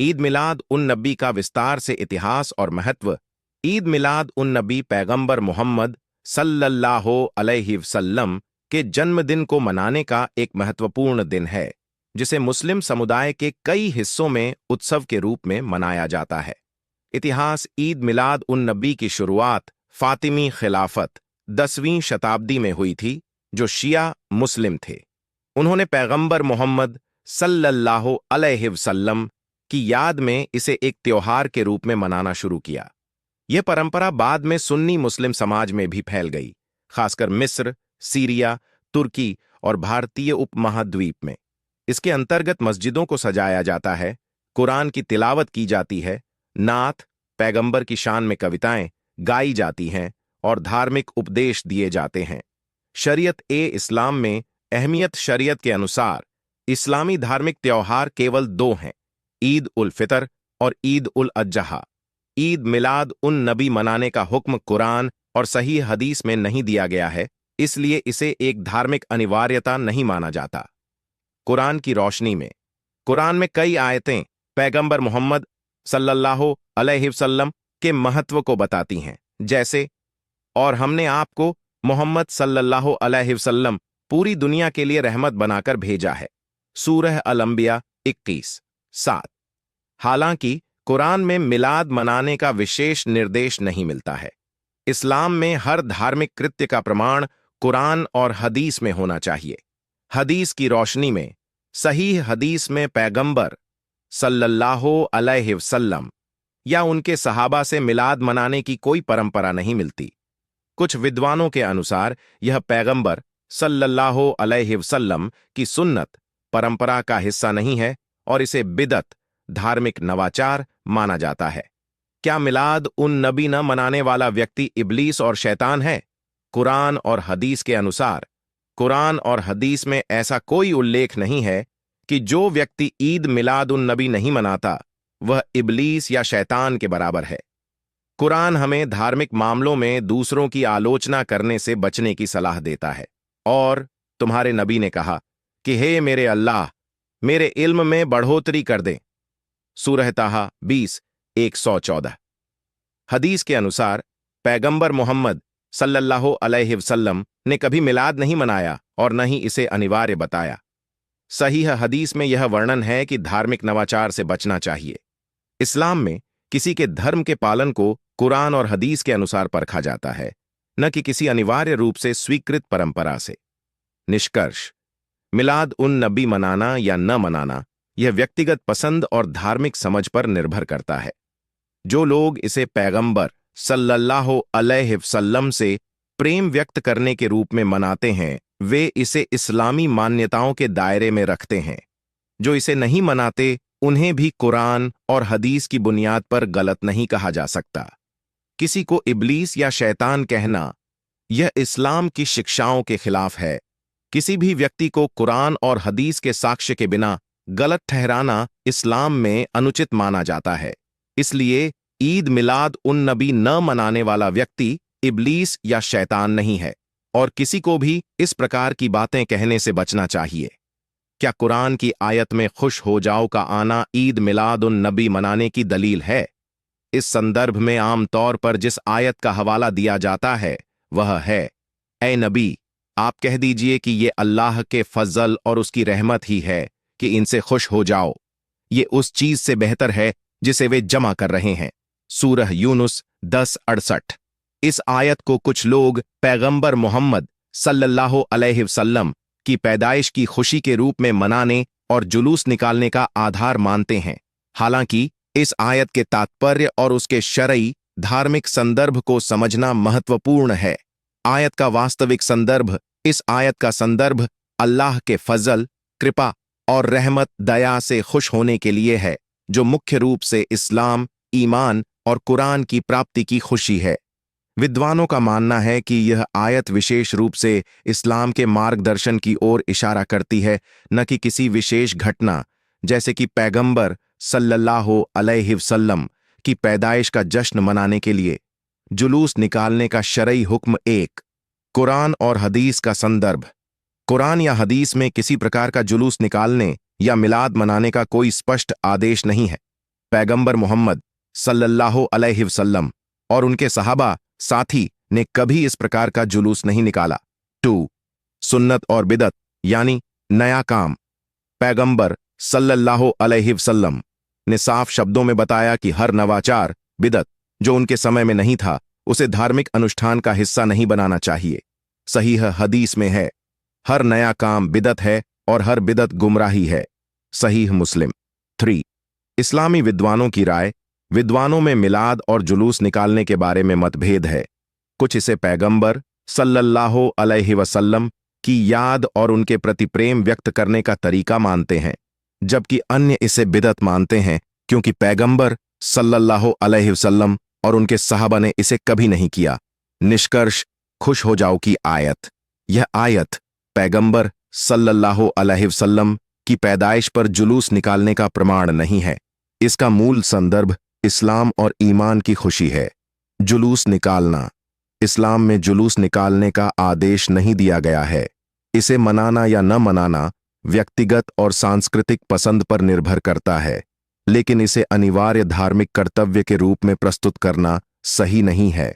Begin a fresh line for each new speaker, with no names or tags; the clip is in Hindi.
ईद मिलाद उन नबी का विस्तार से इतिहास और महत्व। ईद मिलाद उन नबी पैगंबर मोहम्मद सल्लल्लाहु अलैहि वसल्लम के जन्मदिन को मनाने का एक महत्वपूर्ण दिन है, जिसे मुस्लिम समुदाय के कई हिस्सों में उत्सव के रूप में मनाया जाता है। इतिहास। ईद मिलाद उन नबी की शुरुआत फातिमी खिलाफत 10वीं शताब्दी में हुई थी, जो शिया मुस्लिम थे। उन्होंने पैगंबर मोहम्मद सल्लल्लाहु अलैहि वसल्लम की याद में इसे एक त्योहार के रूप में मनाना शुरू किया। यह परंपरा बाद में सुन्नी मुस्लिम समाज में भी फैल गई, खासकर मिस्र, सीरिया, तुर्की और भारतीय उपमहाद्वीप में। इसके अंतर्गत मस्जिदों को सजाया जाता है, कुरान की तिलावत की जाती है, नात, पैगंबर की शान में कविताएं गाई जाती हैं और धार्मिक उपदेश दिए जाते हैं। शरीयत इस्लाम में अहमियत। शरीयत के अनुसार इस्लामी धार्मिक त्योहार केवल दो हैं, ईद उल फितर और ईद उल अजहा। ईद मिलाद उन नबी मनाने का हुक्म कुरान और सही हदीस में नहीं दिया गया है, इसलिए इसे एक धार्मिक अनिवार्यता नहीं माना जाता। कुरान की रोशनी में कुरान में कई आयतें पैगंबर मोहम्मद सल्लल्लाहु अलैहि वसल्लम के महत्व को बताती हैं, जैसे और हमने आपको मोहम्मद सल्लल्लाहु अलैहि वसल्लम पूरी दुनिया के लिए रहमत बनाकर भेजा है। सूरह अल-अंबिया 21:7। हालांकि कुरान में मिलाद मनाने का विशेष निर्देश नहीं मिलता है। इस्लाम में हर धार्मिक कृत्य का प्रमाण कुरान और हदीस में होना चाहिए। हदीस की रोशनी में सही हदीस में पैगंबर सल्लल्लाहु अलैहि वसल्लम या उनके सहाबा से मिलाद मनाने की कोई परंपरा नहीं मिलती। कुछ विद्वानों के अनुसार यह पैगंबर सल्लल्लाहु अलैहि वसल्लम की सुन्नत परंपरा का हिस्सा नहीं है और इसे बिदअत, धार्मिक नवाचार माना जाता है। क्या मिलाद उन नबी न मनाने वाला व्यक्ति इब्लीस और शैतान है? कुरान और हदीस के अनुसार कुरान और हदीस में ऐसा कोई उल्लेख नहीं है कि जो व्यक्ति ईद मिलाद उन नबी नहीं मनाता वह इब्लीस या शैतान के बराबर है। कुरान हमें धार्मिक मामलों में दूसरों की आलोचना करने से बचने की सलाह देता है। और तुम्हारे नबी ने कहा कि हे मेरे अल्लाह, मेरे इल्म में बढ़ोतरी कर दे। सूरह ताहा 20:114। हदीस के अनुसार पैगंबर मोहम्मद सल्लल्लाहु अलैहि वसल्लम ने कभी मिलाद नहीं मनाया और न ही इसे अनिवार्य बताया। सहीह हदीस में यह वर्णन है कि धार्मिक नवाचार से बचना चाहिए। इस्लाम में किसी के धर्म के पालन को कुरान और हदीस के अनुसार परखा जाता है, न कि किसी अनिवार्य रूप से स्वीकृत परंपरा से। निष्कर्ष। मिलाद उन नबी मनाना या न मनाना यह व्यक्तिगत पसंद और धार्मिक समझ पर निर्भर करता है। जो लोग इसे पैगंबर सल्लल्लाहु अलैहि वसल्लम से प्रेम व्यक्त करने के रूप में मनाते हैं, वे इसे इस्लामी मान्यताओं के दायरे में रखते हैं। जो इसे नहीं मनाते, उन्हें भी कुरान और हदीस की बुनियाद पर गलत नहीं कहा जा सकता। किसी को इब्लीस या शैतान कहना यह इस्लाम की शिक्षाओं के खिलाफ है। किसी भी व्यक्ति को कुरान और हदीस के साक्ष्य के बिना गलत ठहराना इस्लाम में अनुचित माना जाता है। इसलिए ईद मिलाद उन नबी न मनाने वाला व्यक्ति इब्लीस या शैतान नहीं है और किसी को भी इस प्रकार की बातें कहने से बचना चाहिए। क्या कुरान की आयत में खुश हो जाओ का आना ईद मिलाद उन नबी मनाने की दलील है? इस संदर्भ में आमतौर पर जिस आयत का हवाला दिया जाता है वह है, ऐ नबी, आप कह दीजिए कि ये अल्लाह के फजल और उसकी रहमत ही है कि इनसे खुश हो जाओ। ये उस चीज से बेहतर है जिसे वे जमा कर रहे हैं। सूरह यूनुस 10:68। इस आयत को कुछ लोग पैगंबर मोहम्मद सल्लल्लाहु अलैहि वसल्लम की पैदाइश की खुशी के रूप में मनाने और जुलूस निकालने का आधार मानते हैं। हालांकि इस आयत के तात्पर्य और उसके शरई धार्मिक संदर्भ को समझना महत्वपूर्ण है। आयत का वास्तविक संदर्भ इस आयत का संदर्भ अल्लाह के फजल, कृपा और रहमत दया से खुश होने के लिए है, जो मुख्य रूप से इस्लाम, ईमान और कुरान की प्राप्ति की खुशी है। विद्वानों का मानना है कि यह आयत विशेष रूप से इस्लाम के मार्गदर्शन की ओर इशारा करती है, न कि किसी विशेष घटना, जैसे कि पैगंबर सल्लल्लाहु अलैहि वसल्लम की पैदाइश का जश्न मनाने के लिए जुलूस निकालने का शरई हुक्म। एक, कुरान और हदीस का संदर्भ। कुरान या हदीस में किसी प्रकार का जुलूस निकालने या मिलाद मनाने का कोई स्पष्ट आदेश नहीं है। पैगंबर मोहम्मद सल्लल्लाहु अलैहि वसल्लम और उनके सहाबा साथी ने कभी इस प्रकार का जुलूस नहीं निकाला। 2. सुन्नत और बिदत यानी नया काम। पैगंबर सल्लल्लाहु अलैहि वसल्लम ने साफ शब्दों में बताया कि हर नवाचार बिदत जो उनके समय में नहीं था उसे धार्मिक अनुष्ठान का हिस्सा नहीं बनाना चाहिए। सहीह हदीस में है, हर नया काम बिदत है और हर बिदत गुमराही है। सहीह मुस्लिम। 3. इस्लामी विद्वानों की राय। विद्वानों में मिलाद और जुलूस निकालने के बारे में मतभेद है। कुछ इसे पैगंबर सल्लल्लाहु अलैहि वसल्लम की याद और उनके प्रति प्रेम व्यक्त करने का तरीका मानते हैं, जबकि अन्य इसे बिदत मानते हैं क्योंकि पैगंबर सल्लल्लाहु अलैहि वसल्लम और उनके सहाबा ने इसे कभी नहीं किया। निष्कर्ष, खुश हो जाओ की आयत। यह आयत पैगंबर सल्लल्लाहु अलैहि वसल्लम की पैदाइश पर जुलूस निकालने का प्रमाण नहीं है। इसका मूल संदर्भ इस्लाम और ईमान की खुशी है। जुलूस निकालना। इस्लाम में जुलूस निकालने का आदेश नहीं दिया गया है। इसे मनाना या न मनाना व्यक्तिगत और सांस्कृतिक पसंद पर निर्भर करता है, लेकिन इसे अनिवार्य धार्मिक कर्तव्य के रूप में प्रस्तुत करना सही नहीं है।